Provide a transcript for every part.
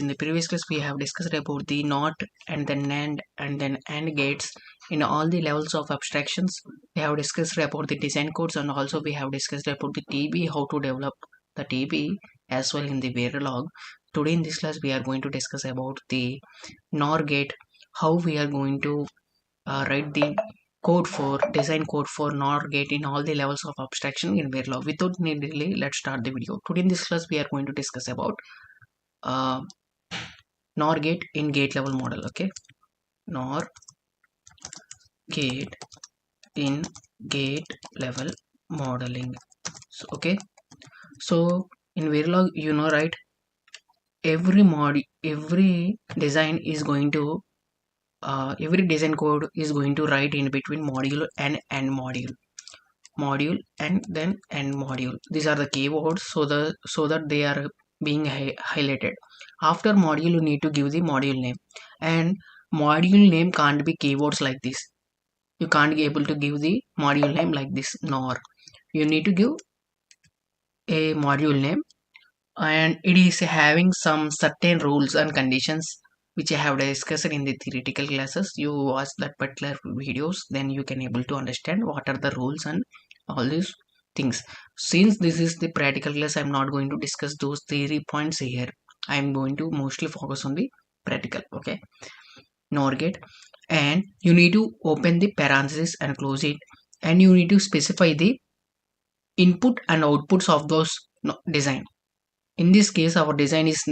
the previous class we have discussed about the NOT and then NAND and then AND gates in all the levels of abstractions. We have discussed about the design codes, and also we have discussed about the TB, how to develop the TB as well in the Verilog. Today in this class we are going to discuss about the NOR gate, how we are going to write the design code for NOR gate in all the levels of abstraction in Verilog. Without any delay, let's start the video. Today in this class we are going to discuss about NOR gate in gate level model. Okay, NOR gate in gate level modeling. So, okay, so in Verilog, you know, right, every design is going to every design code is going to write in between module and end module and then end module. These are the keywords so that they are being highlighted. After module you need to give the module name, and module name can't be keywords like this. You can't be able to give the module name like this, nor you need to give a module name, and it is having some certain rules and conditions which I have discussed in the theoretical classes. You watch that particular videos, then you can able to understand what are the rules and all these things. Since this is the practical class, I'm not going to discuss those theory points here. I'm going to mostly focus on the practical. Okay, NOR gate, and you need to open the parenthesis and close it, and you need to specify the input and outputs of those design. In this case, our design is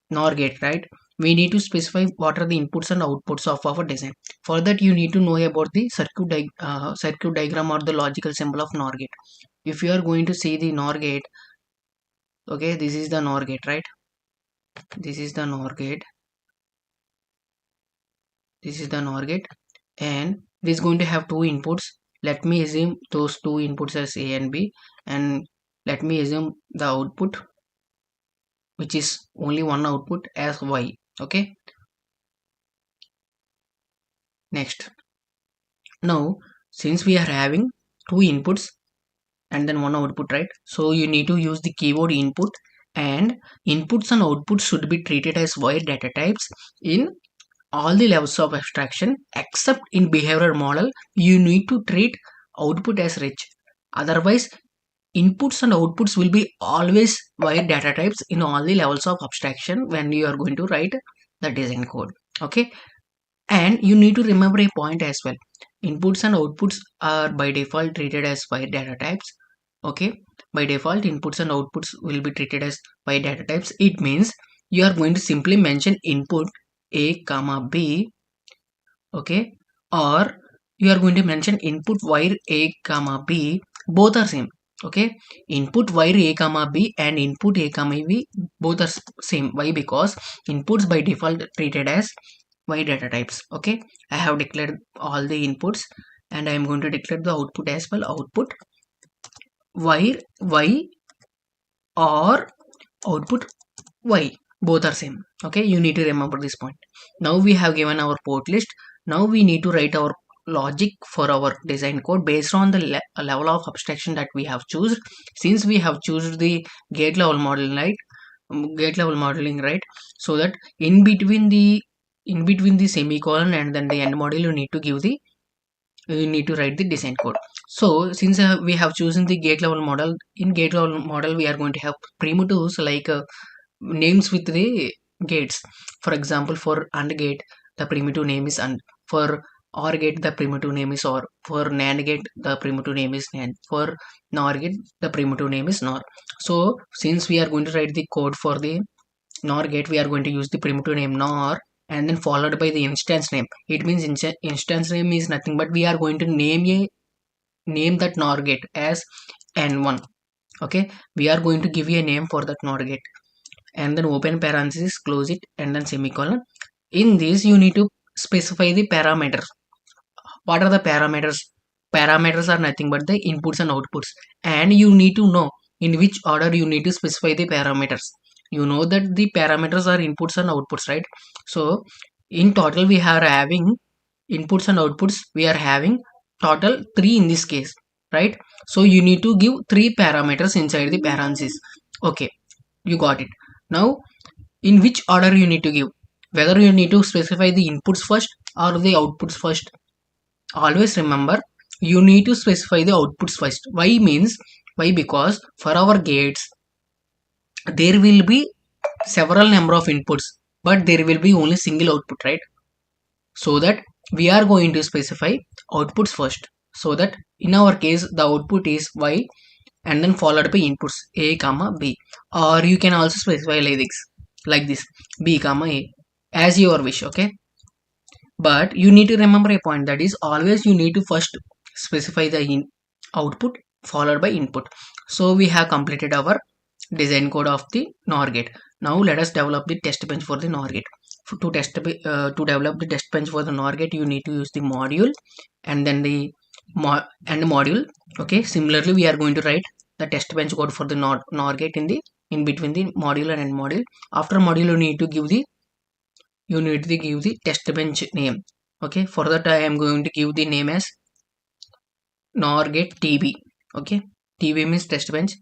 NOR gate, right? We need to specify what are the inputs and outputs of our design. For that, you need to know about the circuit diagram or the logical symbol of NOR gate. If you are going to see the NOR gate, okay, this is the NOR gate, right? This is the NOR gate. This is the NOR gate, and this is going to have two inputs. Let me assume those two inputs as A and B, and let me assume the output, which is only one output, as Y. Okay, next, now since we are having two inputs and then one output, right, so you need to use the keyword input, and inputs and outputs should be treated as wire data types in all the levels of abstraction, except in behavioral model you need to treat output as rich. Otherwise, inputs and outputs will be always wire data types in all the levels of abstraction when you are going to write the design code. Okay, and you need to remember a point as well. Inputs and outputs are by default treated as wire data types. Okay, by default inputs and outputs will be treated as wire data types. It means you are going to simply mention input A comma B, okay, or you are going to mention input wire A comma B. Both are same. Okay, input wire A comma B and input A comma B both are same. Why? Because inputs by default treated as wire data types. Okay, I have declared all the inputs, and I am going to declare the output as well. Output wire Y or output Y, both are same. Okay, you need to remember this point. Now we have given our port list. Now we need to write our logic for our design code based on the level of abstraction that we have chosen. Since we have chosen the gate level model, right, gate level modeling, right, so that in between the semicolon and then the end model you need to write the design code. So since we have chosen the gate level model, in gate level model we are going to have primitives like names with the gates. For example, for AND gate the primitive name is AND, for OR gate the primitive name is OR, for NAND gate the primitive name is NAND, for NOR gate the primitive name is NOR. So since we are going to write the code for the NOR gate, we are going to use the primitive name NOR and then followed by the instance name. It means instance name is nothing but we are going to name that NOR gate as N1. Okay, we are going to give you a name for that NOR gate, and then open parenthesis, close it, and then semicolon. In this you need to specify the parameters. What are the parameters? Parameters are nothing but the inputs and outputs, and you need to know in which order you need to specify the parameters. You know that the parameters are inputs and outputs, right? So in total we are having inputs and outputs, we are having total 3 in this case, right? So you need to give 3 parameters inside the parenthesis. Okay, you got it. Now in which order you need to give, whether you need to specify the inputs first or the outputs first. Always remember, you need to specify the outputs first. Why? Because for our gates there will be several number of inputs, but there will be only single output, right? So that we are going to specify outputs first, so that in our case the output is y and then followed by inputs a comma b, or you can also specify like this b comma a, as your wish. Okay, but you need to remember a point, that is always you need to first specify the output followed by input. So we have completed our design code of the NOR gate. Now let us develop the test bench for the NOR gate. To develop the test bench for the NOR gate, you need to use the module and then the module. Okay, similarly we are going to write the test bench code for the NOR gate in between the module and end module. After module you need to give the test bench name. Okay, for that I am going to give the name as NOR gate TB. Okay, TB means test bench,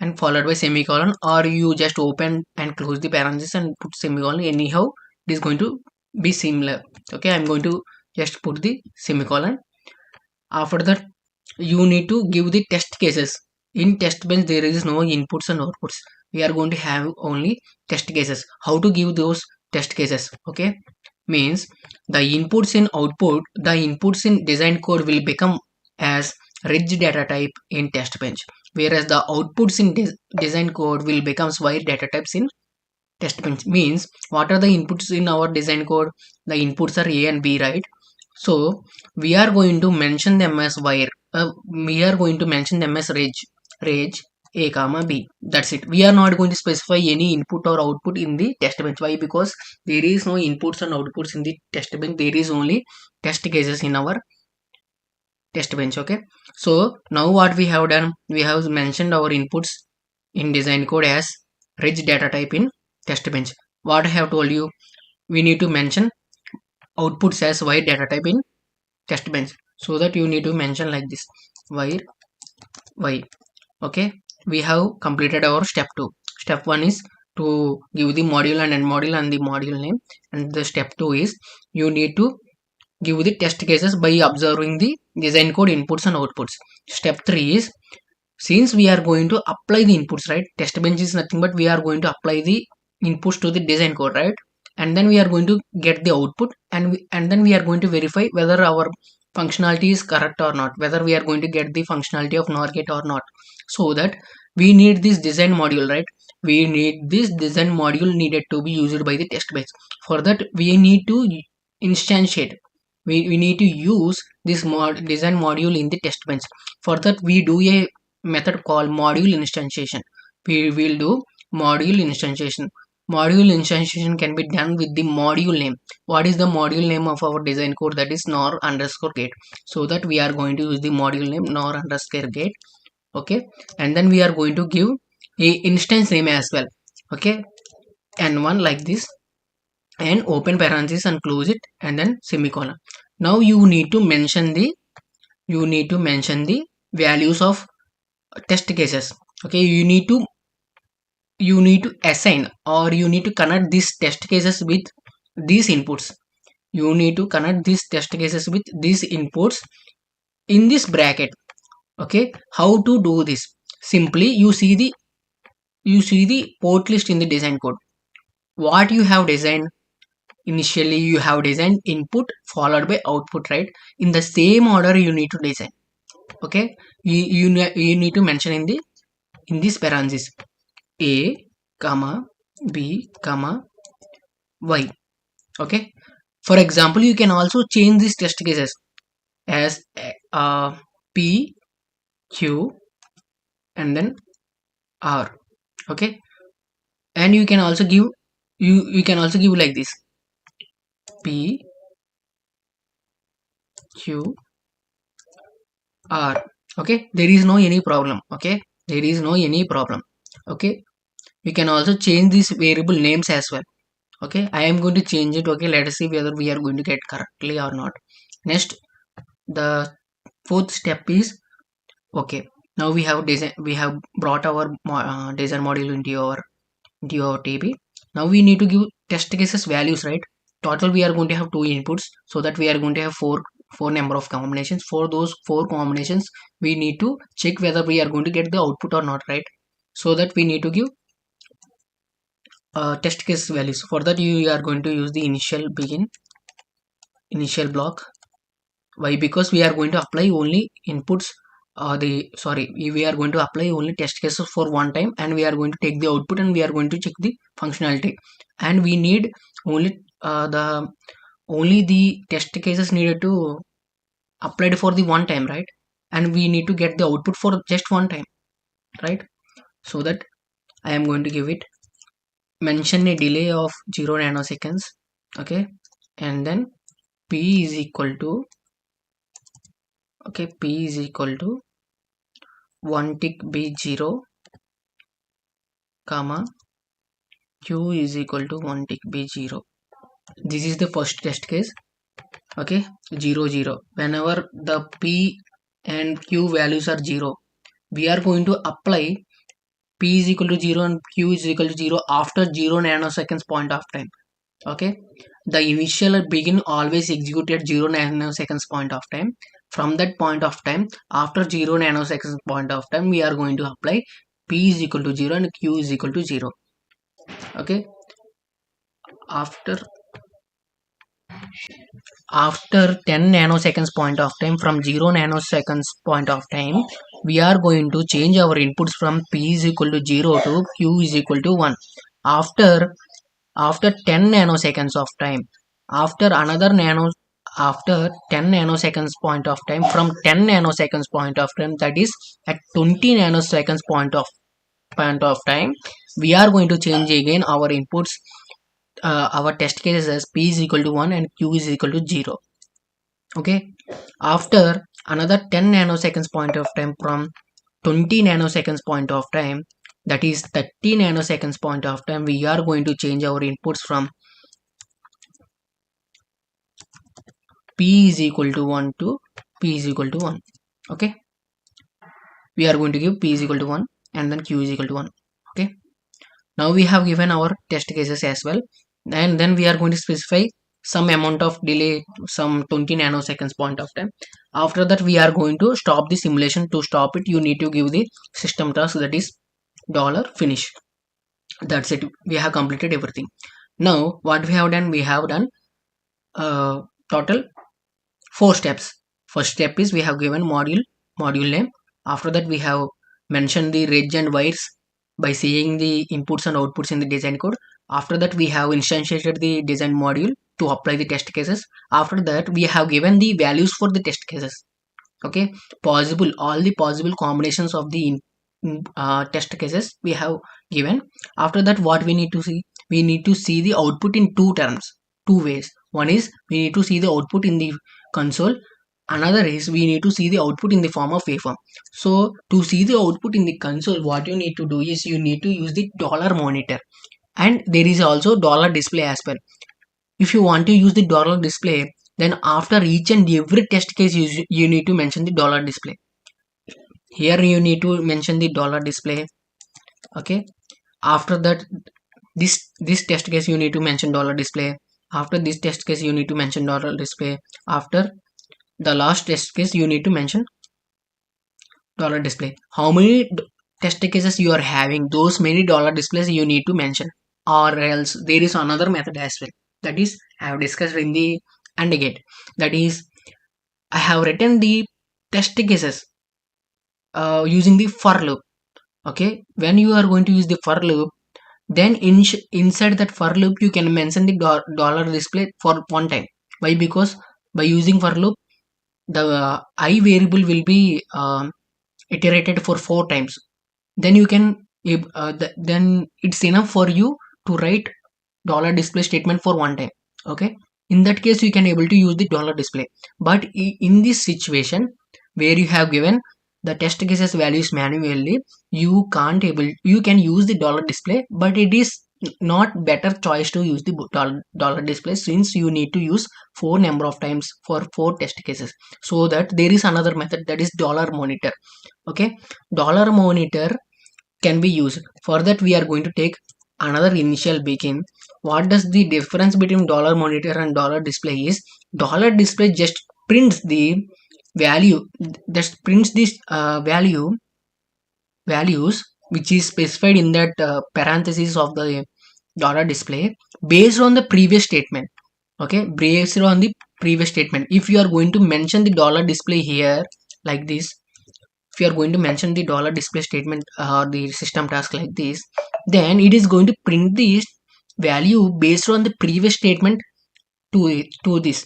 and followed by semicolon, or you just open and close the parenthesis and put semicolon. Anyhow it is going to be similar. Okay, I'm going to just put the semicolon. After that you need to give the test cases. In test bench there is no inputs and outputs, we are going to have only test cases. How to give those test cases? Okay, means the inputs in design code will become as rich data type in test bench, whereas the outputs in design code will becomes wire data types in test bench. Means what are the inputs in our design code? The inputs are a and b, right? So we are going to mention them as wire. We are going to mention them as reg a comma b. That's it. We are not going to specify any input or output in the test bench. Why? Because there is no inputs and outputs in the test bench. There is only test cases in our test bench. Okay, so now what we have done, we have mentioned our inputs in design code as rich data type in test bench. What I have told you, we need to mention outputs as wire data type in test bench, so that you need to mention like this, wire y. Okay, we have completed our step 2. Step 1 is to give the module and end module and the module name, and the step 2 is you need to give the test cases by observing the design code inputs and outputs. Step 3 is, since we are going to apply the inputs, right? Test bench is nothing but we are going to apply the inputs to the design code, right? And then we are going to get the output, and then we are going to verify whether our functionality is correct or not, whether we are going to get the functionality of NOR gate or not. So that we need this design module, right? We need this design module needed to be used by the test bench. For that we need to instantiate, we need to use this design module in the test bench. For that we do a method called module instantiation. We will do module instantiation. Module instantiation can be done with the module name. What is the module name of our design code? That is NOR underscore gate. So that we are going to use the module name NOR underscore gate. Okay, and then we are going to give a instance name as well. Okay, n1 like this, and open parenthesis and close it, and then semicolon. Now you need to mention the values of test cases. Okay, you need to assign, or you need to connect these test cases with these inputs. You need to connect these test cases with these inputs in this bracket. Okay, how to do this? Simply you see the port list in the design code. What you have designed initially, you have designed input followed by output, right? In the same order you need to design. Okay, you need to mention in this parenthesis a comma b comma y. Okay, for example you can also change these test cases as p q and then r. Okay, and you can also give like this, p q r. Okay, there is no any problem. Okay, there is no any problem. Okay, we can also change these variable names as well. Okay, I am going to change it. Okay, let us see whether we are going to get correctly or not. Next, the fourth step is, okay, now we have brought our design module into your TB. Now we need to give test cases values, right? Total we are going to have 2 inputs, so that we are going to have four number of combinations. For those 4 combinations, we need to check whether we are going to get the output or not, right? So that we need to give test case values. For that you are going to use the initial block. Why? Because we are going to apply only inputs, we are going to apply only test cases for one time, and we are going to take the output and we are going to check the functionality, and we need only the test cases needed to applied for the one time, right? And we need to get the output for just one time, right? So that I am going to give it, mention a delay of 0 nanoseconds, okay, and then p is equal to, okay, p is equal to 1 tick b0, comma, q is equal to 1 tick b0. This is the first test case, okay, 0 0. Whenever the p and q values are 0, we are going to apply p is equal to 0 and q is equal to 0 after 0 nanoseconds point of time, okay. The initial begin always execute at 0 nanoseconds point of time. From that point of time, after 0 nanoseconds point of time, we are going to apply p is equal to 0 and q is equal to 0, okay. After 10 nanoseconds point of time, from 0 nanoseconds point of time, we are going to change our inputs from p is equal to 0 to q is equal to 1. After 10 nanoseconds of time, after another nano after 10 nanoseconds point of time, from 10 nanoseconds point of time, that is at 20 nanoseconds point of time, we are going to change again our inputs, our test cases as p is equal to 1 and q is equal to 0, okay. After another 10 nanoseconds point of time, from 20 nanoseconds point of time, that is 30 nanoseconds point of time, we are going to change our inputs from p is equal to 1 to p is equal to 1, okay. We are going to give p is equal to 1 and then q is equal to 1, okay. Now we have given our test cases as well, and then we are going to specify some amount of delay, some 20 nanoseconds point of time. After that we are going to stop the simulation. To stop it, you need to give the system task, that is $finish. That's it, we have completed everything. Now what we have done, we have done total 4 steps. First step is we have given module name. After that we have mentioned the reg and wires by seeing the inputs and outputs in the design code. After that we have instantiated the design module to apply the test cases. After that we have given the values for the test cases, okay. All the possible combinations of the test cases we have given. After that, what we need to see, we need to see the output in two ways. One is we need to see the output in the console, another is we need to see the output in the form of waveform. So to see the output in the console, what you need to do is you need to use the dollar monitor, and there is also dollar display as well. If you want to use the dollar display, then after each and every test case you need to mention the dollar display. Here you need to mention the dollar display, okay. After that, this test case you need to mention dollar display. After this test case you need to mention dollar display. After the last test case you need to mention dollar display. How many test cases you are having, those many dollar displays you need to mention, or else there is another method as well, that is I have discussed in the AND gate. That is, I have written the test cases using the for loop, okay. When you are going to use the for loop, then inside that for loop you can mention the dollar display for one time. Why? Because by using for loop, the I variable will be iterated for 4 times. Then you can then it's enough for you to write dollar display statement for one time, okay. In that case you can able to use the dollar display. But in this situation where you have given the test cases values manually, you can use the dollar display, but it is not better choice to use the dollar display, since you need to use 4 number of times for 4 test cases. So that there is another method, that is dollar monitor, okay. Dollar monitor can be used. For that we are going to take another initial begin. What does the difference between dollar monitor and dollar display is? Dollar display just prints the value, that prints this values which is specified in that parenthesis of the dollar display based on the previous statement. Okay, based on the previous statement. If you are going to mention the dollar display here like this, if you are going to mention the dollar display statement or the system task like this, then it is going to print this value based on the previous statement to this.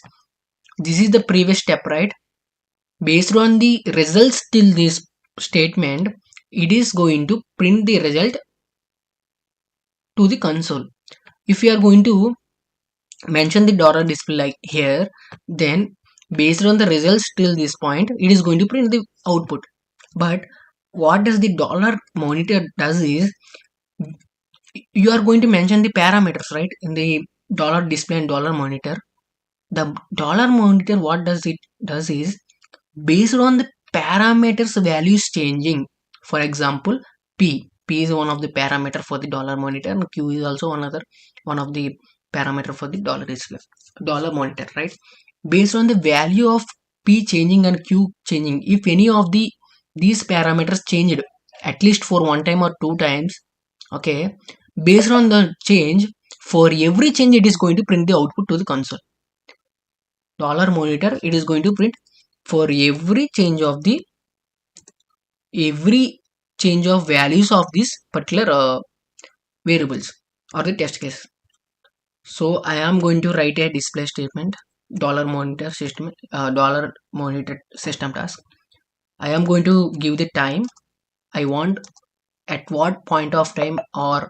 This is the previous step, right? Based on the results till this statement, it is going to print the result to the console. If you are going to mention the dollar display like here, then based on the results till this point, it is going to print the output. But what does the dollar monitor does is, you are going to mention the parameters, right, in the dollar display and dollar monitor. The dollar monitor, what does it does is, based on the parameters values changing. For example, p is one of the parameter for the dollar monitor, and q is also another one of the parameter for the dollar display, dollar monitor, right? Based on the value of p changing and q changing, if any of these parameters changed at least for one time or two times, okay, based on the change, for every change it is going to print the output to the console. Dollar monitor, it is going to print for every change of values of this particular variables or the test case. So I am going to write a display statement, dollar monitor system task. I am going to give the time. I want at what point of time, or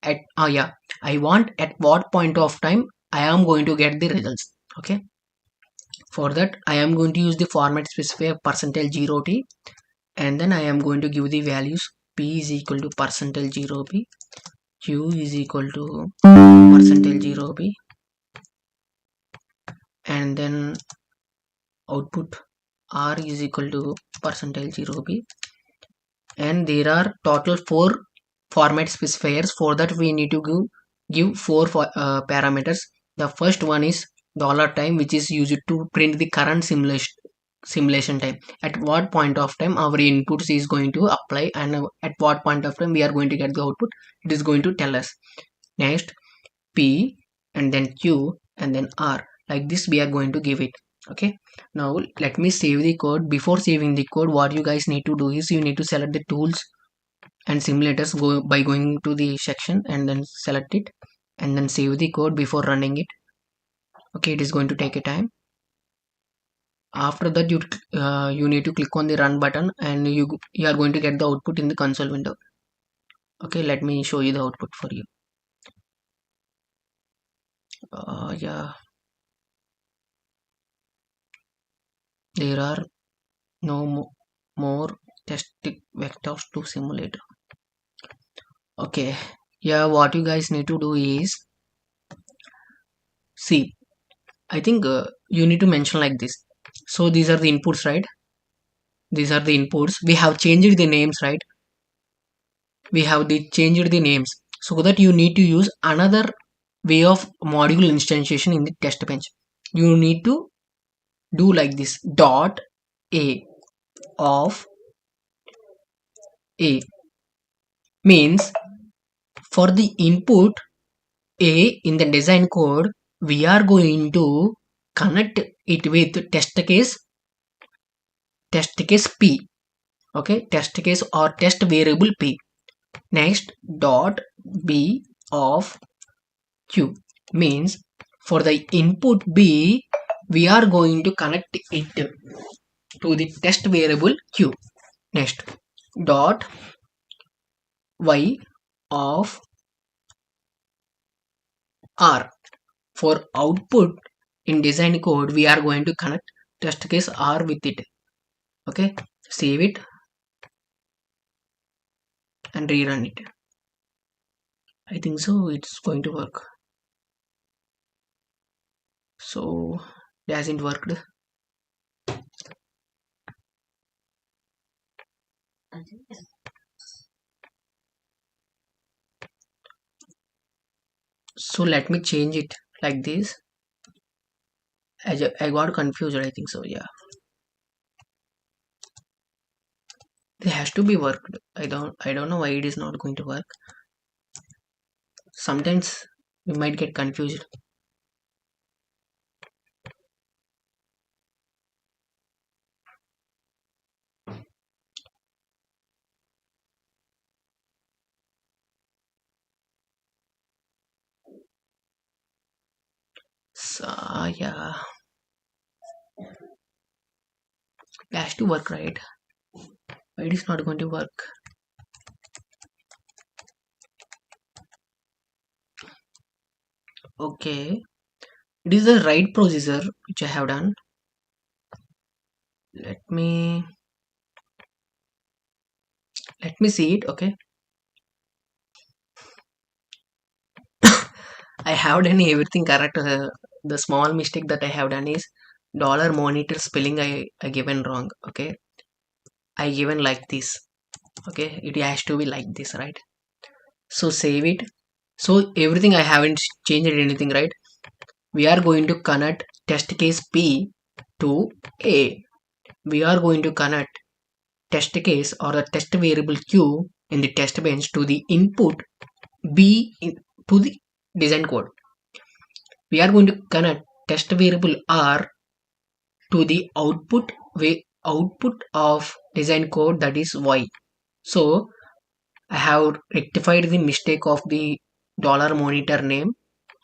at yeah, I want at what point of time I am going to get the results. Okay, for that I am going to use the format specifier %0t, and then I am going to give the values. P is equal to %0p, q is equal to %0p, and then output r is equal to %0p, and there are total 4 format specifiers. For that we need to give 4 parameters. The first one is dollar time, which is used to print the current simulation time, at what point of time our inputs is going to apply, and at what point of time we are going to get the output, it is going to tell us. Next, p, and then q, and then r, like this we are going to give it. Okay, now let me save the code. Before saving the code, what you guys need to do is, you need to select the tools and simulators by going to the section and then select it, and then save the code before running it. Okay, it is going to take a time. After that, you need to click on the run button, and you are going to get the output in the console window. Okay, let me show you the output for you. Yeah, there are no more test vectors to simulate. Okay, yeah, what you guys need to do is, see, I think you need to mention like this. So these are the inputs, right? These are the inputs. We have changed the names, right? We have changed the names, so that you need to use another way of module instantiation in the test bench. You need to do like this: dot a of a means, for the input a in the design code, we are going to connect it with test case p. Okay, test case or test variable p. Next, dot b of q means, for the input b, we are going to connect it to the test variable q. Next, dot y of r, for output in design code, we are going to connect test case r with it. Okay, save it and rerun it. I think so it's going to work. So it hasn't worked. So let me change it like this. I got confused, I think so. Yeah, it has to be worked. I don't know why it is not going to work. Sometimes we might get confused. So yeah, it has to work, right? Why it is not going to work? Okay, it is the right procedure which I have done. Let me see it. Okay, I have done everything correct. The small mistake that I have done is dollar monitor spelling I given wrong. Okay, I given like this. Okay, it has to be like this, right? So save it. So everything I haven't changed anything, right? We are going to connect test case P to A. We are going to connect test case or a test variable Q in the test bench to the input to the design code. We are going to connect test variable R to the output of design code, that is Y. So I have rectified the mistake of the dollar monitor name.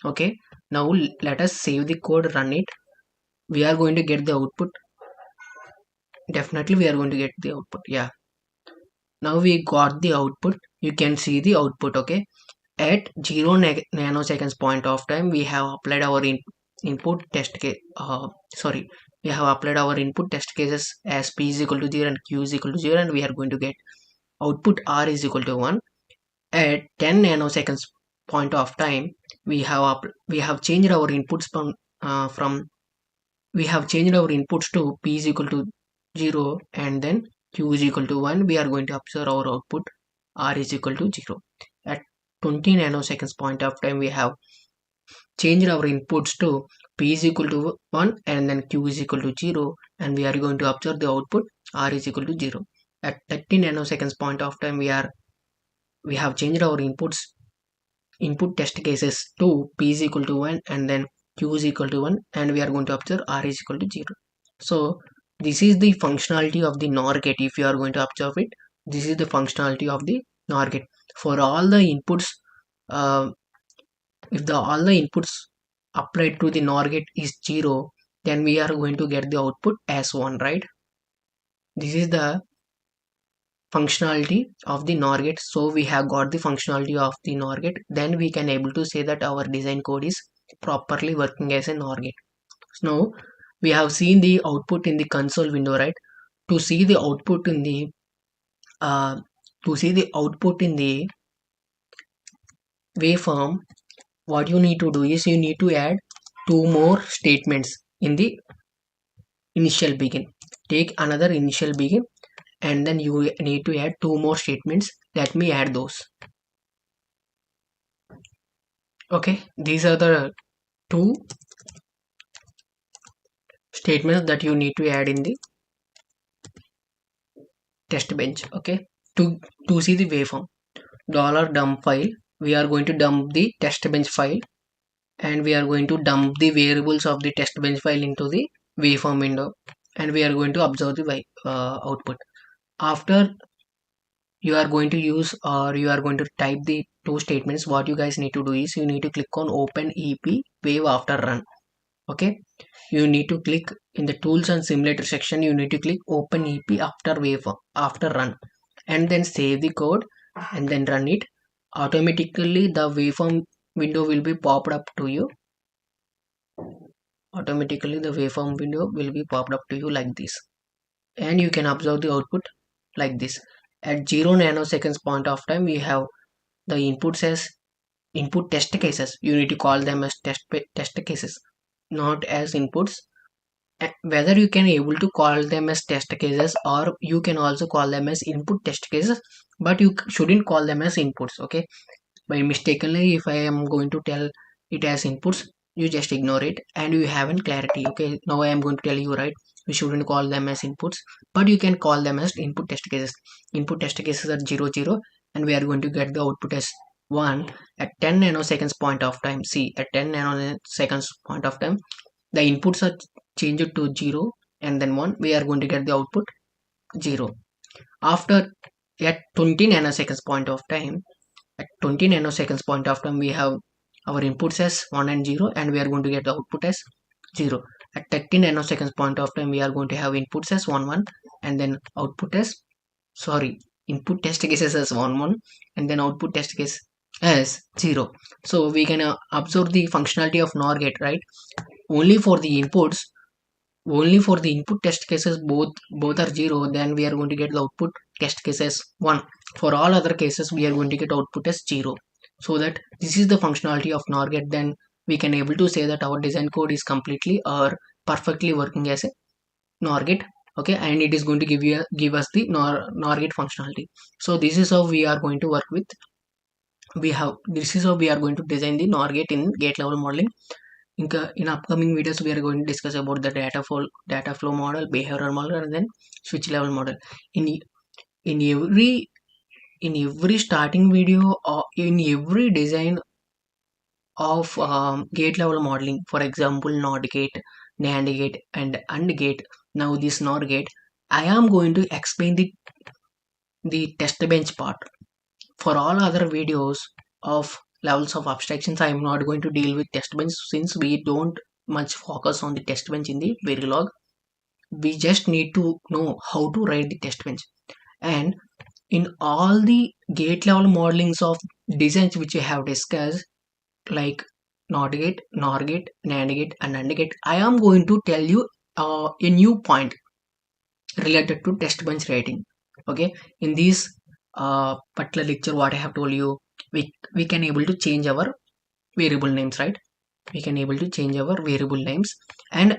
Okay, now let us save the code, run it. We are going to get the output. Definitely we are going to get the output. Yeah, now we got the output. You can see the output. Okay, at 0 nanoseconds point of time we have applied our input test case. Sorry, we have applied our input test cases as p is equal to 0 and q is equal to 0, and we are going to get output r is equal to 1. At 10 nanoseconds point of time we have changed our inputs from we have changed our inputs to p is equal to 0 and then q is equal to 1. We are going to observe our output r is equal to 0. At 20 nanoseconds point of time we have changed our inputs to p is equal to 1 and then q is equal to 0, and we are going to observe the output r is equal to 0. At 30 nanoseconds point of time we have changed our input test cases to p is equal to 1 and then q is equal to 1, and we are going to observe r is equal to 0. So this is the functionality of the NOR gate. If you are going to observe it, this is the functionality of the NOR gate. For all the inputs, if all the inputs applied to the NOR gate is 0, then we are going to get the output as 1, right? This is the functionality of the NOR gate. So we have got the functionality of the NOR gate, then we can able to say that our design code is properly working as a NOR gate. So now we have seen the output in the console window, right? To see the output in the waveform, what you need to do is you need to add two more statements in the initial begin. Take another initial begin and then you need to add two more statements. Let me add those. Okay, these are the two statements that you need to add in the test bench. Okay, to see the waveform, $dump file, we are going to dump the test bench file and we are going to dump the variables of the test bench file into the waveform window, and we are going to observe the output. After you are going to use or you are going to type the two statements, what you guys need to do is you need to click on open EPWave after run. Okay, you need to click in the tools and simulator section, you need to click open EP after run and then save the code and then run it. Automatically the waveform window will be popped up to you. Automatically the waveform window will be popped up to you like this, and you can observe the output like this. At 0 nanoseconds point of time we have the inputs as input test cases. You need to call them as test cases, not as inputs. Whether you can able to call them as test cases or you can also call them as input test cases, but you shouldn't call them as inputs. Okay, by mistakenly if I am going to tell it has inputs, you just ignore it and you haven't clarity. Okay, now I am going to tell you, right, we shouldn't call them as inputs, but you can call them as input test cases. Input test cases are 0 0, and we are going to get the output as 1 at 10 nanoseconds point of time. See, at 10 nanoseconds point of time, the inputs are changed to 0 and then 1. We are going to get the output 0. After, at 20 nanoseconds point of time, we have our inputs as 1 and 0, and we are going to get the output as 0. At 30 nanoseconds point of time, we are going to have inputs as 1 1, and then output as, sorry, input test cases as 1 1, and then output test case as 0. So we can observe the functionality of NOR gate, right? Only for the inputs, only for the input test cases, both are 0, then we are going to get the output test cases 1. For all other cases, we are going to get output as 0. So that this is the functionality of NOR gate. Then we can able to say that our design code is completely or perfectly working as a NOR gate. Okay, and it is going to give us the NOR gate functionality. So this is how we are going to work with, this is how we are going to design the NOR gate in gate level modeling. In upcoming videos, we are going to discuss about the data flow model, behavioral model, and then switch level model. In every starting video or in every design of gate level modeling, for example, NOT gate, NAND gate, and AND gate. Now this NOR gate, I am going to explain the test bench part. For all other videos of levels of abstractions, I am not going to deal with test bench, since we don't much focus on the test bench in the Verilog. We just need to know how to write the test bench. And in all the gate level modelings of designs which we have discussed, like NOT gate, NOR gate, NAND gate, and AND gate, I am going to tell you a new point related to test bench writing. Okay, in this particular lecture, what I have told you, we can able to change our variable names, right? We can able to change our variable names, and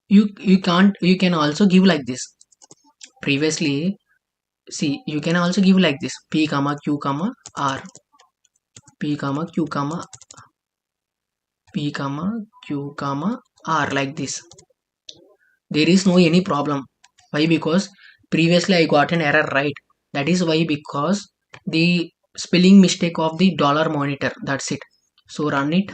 you can also give like this. Previously, see, you can also give like this: p comma q comma r, p comma q comma p comma q comma r, like this. There is no any problem. Why? Because previously I got an error, right? That is why, because the spelling mistake of the dollar monitor, that's it. So run it.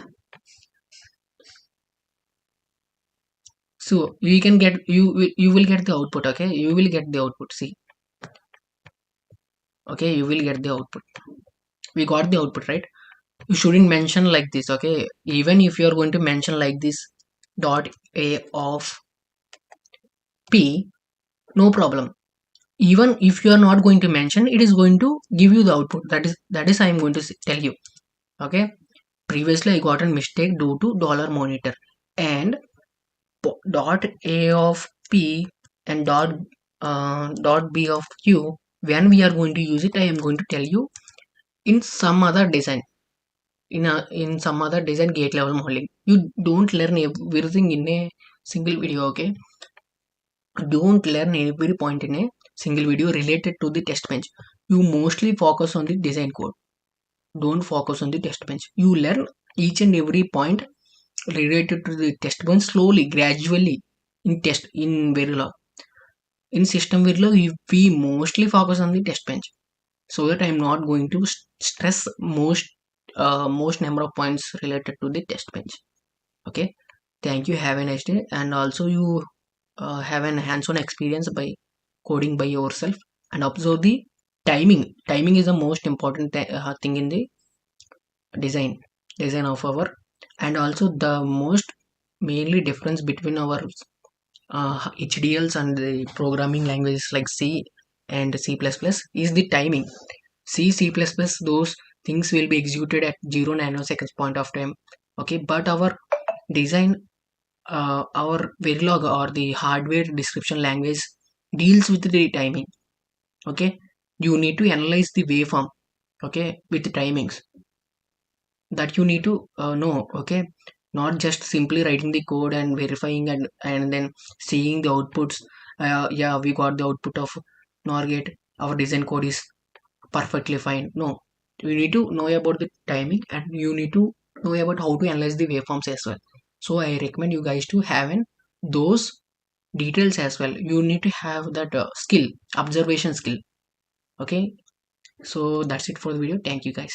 So you can get, you will get the output. Okay, you will get the output. See, okay, you will get the output. We got the output, right? You shouldn't mention like this. Okay, even if you are going to mention like this, dot a of p, no problem. Even if you are not going to mention, it is going to give you the output. That is I am going to tell you. Okay, previously I got a mistake due to dollar monitor, and dot a of p and dot b of q, when we are going to use it, I am going to tell you in some other design, in some other design gate level modeling. You don't learn everything in a single video. Okay, don't learn every point in a single video related to the test bench. You mostly focus on the design code, don't focus on the test bench. You learn each and every point related to the test bench slowly, gradually in Verilog. In system Verilog, we mostly focus on the test bench, so that I am not going to stress most number of points related to the test bench. Okay, thank you, have a nice day. And also you have an hands-on experience by coding by yourself, and observe the timing is the most important thing in the design of our. And also the most mainly difference between our HDLs and the programming languages like C and C++ is the timing. C++, those things will be executed at 0 nanoseconds point of time. Okay, but our design, our Verilog or the hardware description language deals with the timing. Okay, you need to analyze the waveform, okay, with the timings, that you need to know. Okay, not just simply writing the code and verifying and then seeing the outputs. Yeah, we got the output of NOR gate, our design code is perfectly fine. No, you need to know about the timing, and you need to know about how to analyze the waveforms as well. So I recommend you guys to have those details as well. You need to have that skill, observation skill. Okay, so that's it for the video. Thank you guys.